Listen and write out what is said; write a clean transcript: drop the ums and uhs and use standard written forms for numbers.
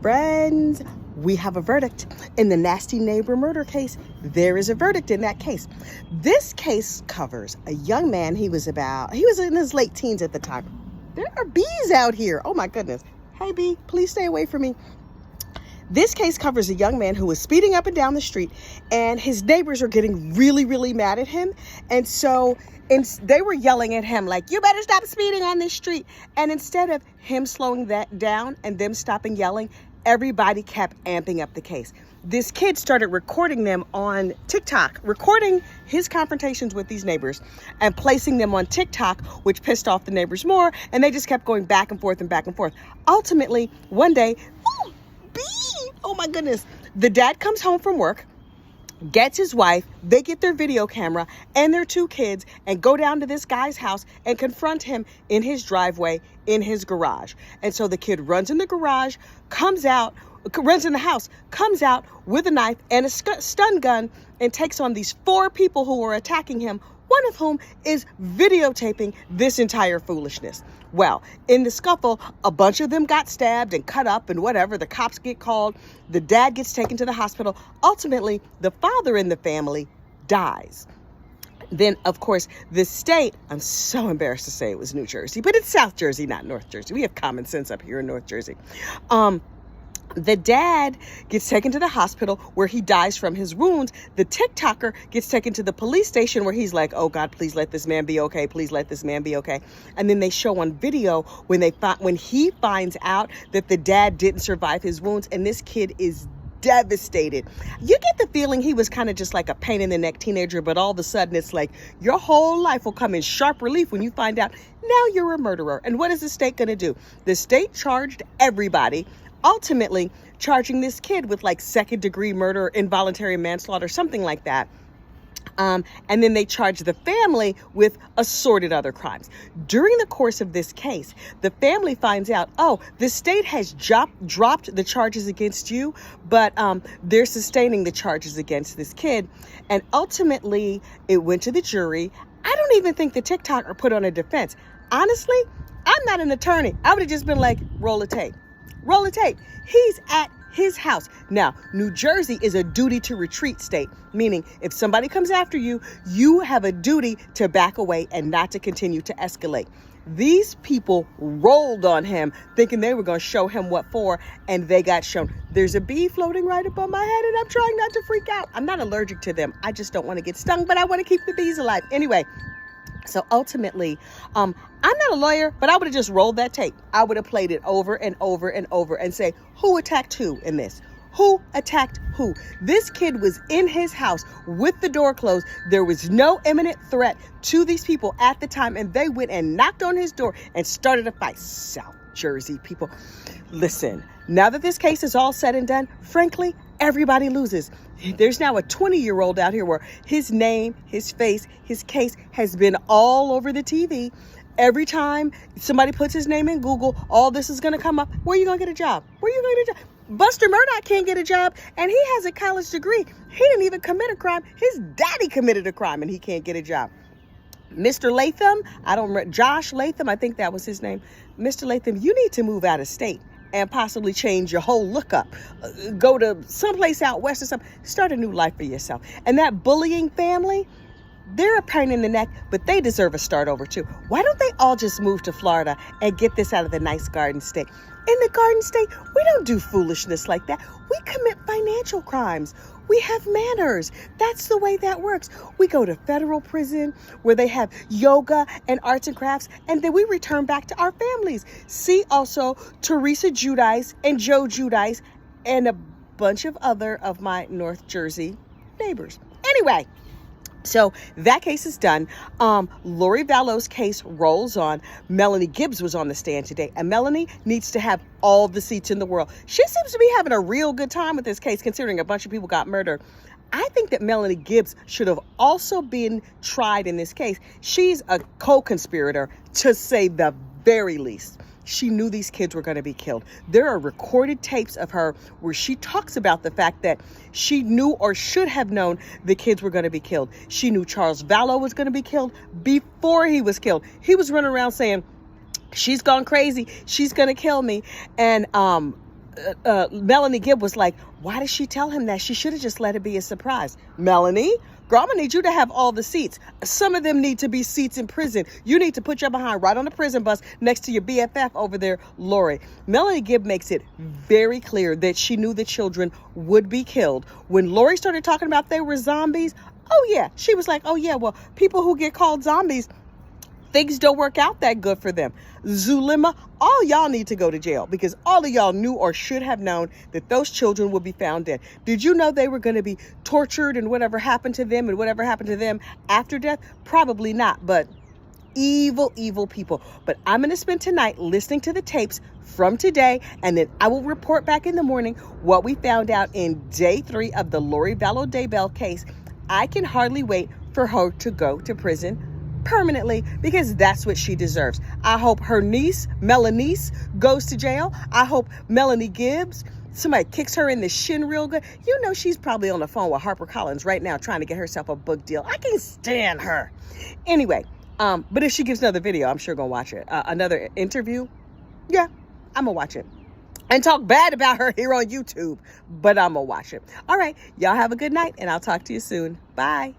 Friends, we have a verdict. In the nasty neighbor murder case, there is a verdict in that case. This case covers a young man. He was in his late teens at the time. There are bees out here. Oh my goodness. Hey bee, please stay away from me. This case covers a young man who was speeding up and down the street, and his neighbors are getting really, really mad at him. And so they were yelling at him like, you better stop speeding on this street. And instead of him slowing that down and them stopping yelling, everybody kept amping up the case. This kid started recording them on TikTok, recording his confrontations with these neighbors and placing them on TikTok, which pissed off the neighbors more. And they just kept going back and forth and back and forth. Ultimately, one day, oh my goodness, the dad comes home from work, gets his wife, they get their video camera and their two kids and go down to this guy's house and confront him in his driveway, in his garage. And so the kid runs in the garage, runs in the house, comes out with a knife and a stun gun and takes on these four people who were attacking him, one of whom is videotaping this entire foolishness. Well, in the scuffle, a bunch of them got stabbed and cut up and whatever. The cops get called. The dad gets taken to the hospital. Ultimately, the father in the family dies. Then, of course, the state, I'm so embarrassed to say it was New Jersey, but it's South Jersey, not North Jersey. We have common sense up here in North Jersey. The dad gets taken to the hospital where he dies from his wounds. The TikToker gets taken to the police station where he's like, oh God, please let this man be okay. Please let this man be okay. And then they show on video when he finds out that the dad didn't survive his wounds, and this kid is devastated. You get the feeling he was kind of just like a pain in the neck teenager, but all of a sudden it's like your whole life will come in sharp relief when you find out now you're a murderer. And what is the state going to do? The state charged everybody, ultimately charging this kid with like second-degree murder, involuntary manslaughter, something like that. And then they charged the family with assorted other crimes. During the course of this case, the family finds out, oh, the state has dropped the charges against you, but they're sustaining the charges against this kid. And ultimately, it went to the jury. I don't even think the TikToker put on a defense. Honestly, I'm not an attorney. I would have just been like, roll the tape. Roll the tape. He's at his house. Now, New Jersey is a duty to retreat state, meaning if somebody comes after you, you have a duty to back away and not to continue to escalate. These people rolled on him thinking they were going to show him what for, and they got shown. There's a bee floating right above my head, and I'm trying not to freak out. I'm not allergic to them. I just don't want to get stung, but I want to keep the bees alive. Anyway, so ultimately, I'm not a lawyer, but I would have just rolled that tape. I would have played it over and over and over and say, who attacked who in this? Who attacked who? This kid was in his house with the door closed. There was no imminent threat to these people at the time, and they went and knocked on his door and started a fight. South Jersey people. Listen, now that this case is all said and done, frankly, everybody loses. There's now a 20-year-old out here where his name, his face, his case has been all over the TV. Every time somebody puts his name in Google, all this is going to come up. Where are you going to get a job? Where are you going to get a job? Buster Murdoch can't get a job, and he has a college degree. He didn't even commit a crime. His daddy committed a crime, and he can't get a job. Mr. Latham, Josh Latham, I think that was his name. Mr. Latham, you need to move out of state and possibly change your whole look up. Go to someplace out west or something. Start a new life for yourself. And that bullying family, they're a pain in the neck, but they deserve a start over too. Why don't they all just move to Florida and get this out of the nice Garden State? In the Garden State, we don't do foolishness like that. We commit financial crimes. We have manners. That's the way that works. We go to federal prison where they have yoga and arts and crafts, and then we return back to our families. See also Teresa Giudice and Joe Giudice and a bunch of other of my North Jersey neighbors. Anyway, so that case is done. Lori Vallow's case rolls on. Melanie Gibbs was on the stand today, and Melanie needs to have all the seats in the world. She seems to be having a real good time with this case, considering a bunch of people got murdered. I think that Melanie Gibbs should have also been tried in this case. She's a co-conspirator, to say the very least. She knew these kids were going to be killed. There are recorded tapes of her where she talks about the fact that she knew or should have known the kids were going to be killed. She knew Charles Vallow was going to be killed before he was killed. He was running around saying, she's gone crazy. She's going to kill me. And Melanie Gibb was like, why did she tell him that? She should have just let it be a surprise. Melanie, girl, I'm gonna need you to have all the seats. Some of them need to be seats in prison. You need to put your behind right on the prison bus next to your BFF over there, Lori. Melanie Gibb makes it very clear that she knew the children would be killed. When Lori started talking about they were zombies, oh yeah, she was like, oh yeah, well, people who get called zombies, things don't work out that good for them. Zulema, all y'all need to go to jail because all of y'all knew or should have known that those children would be found dead. Did you know they were going to be tortured and whatever happened to them and whatever happened to them after death? Probably not, but evil, evil people. But I'm going to spend tonight listening to the tapes from today, and then I will report back in the morning what we found out in day 3 of the Lori Vallow Daybell case. I can hardly wait for her to go to prison permanently because that's what she deserves. I hope her niece, Melanice, goes to jail. I hope Melanie Gibbs, somebody kicks her in the shin real good. You know she's probably on the phone with HarperCollins right now trying to get herself a book deal. I can't stand her. Anyway, but if she gives another video, I'm sure gonna watch it. Another interview, yeah, I'm gonna watch it. And talk bad about her here on YouTube, but I'm gonna watch it. All right, y'all have a good night, and I'll talk to you soon. Bye.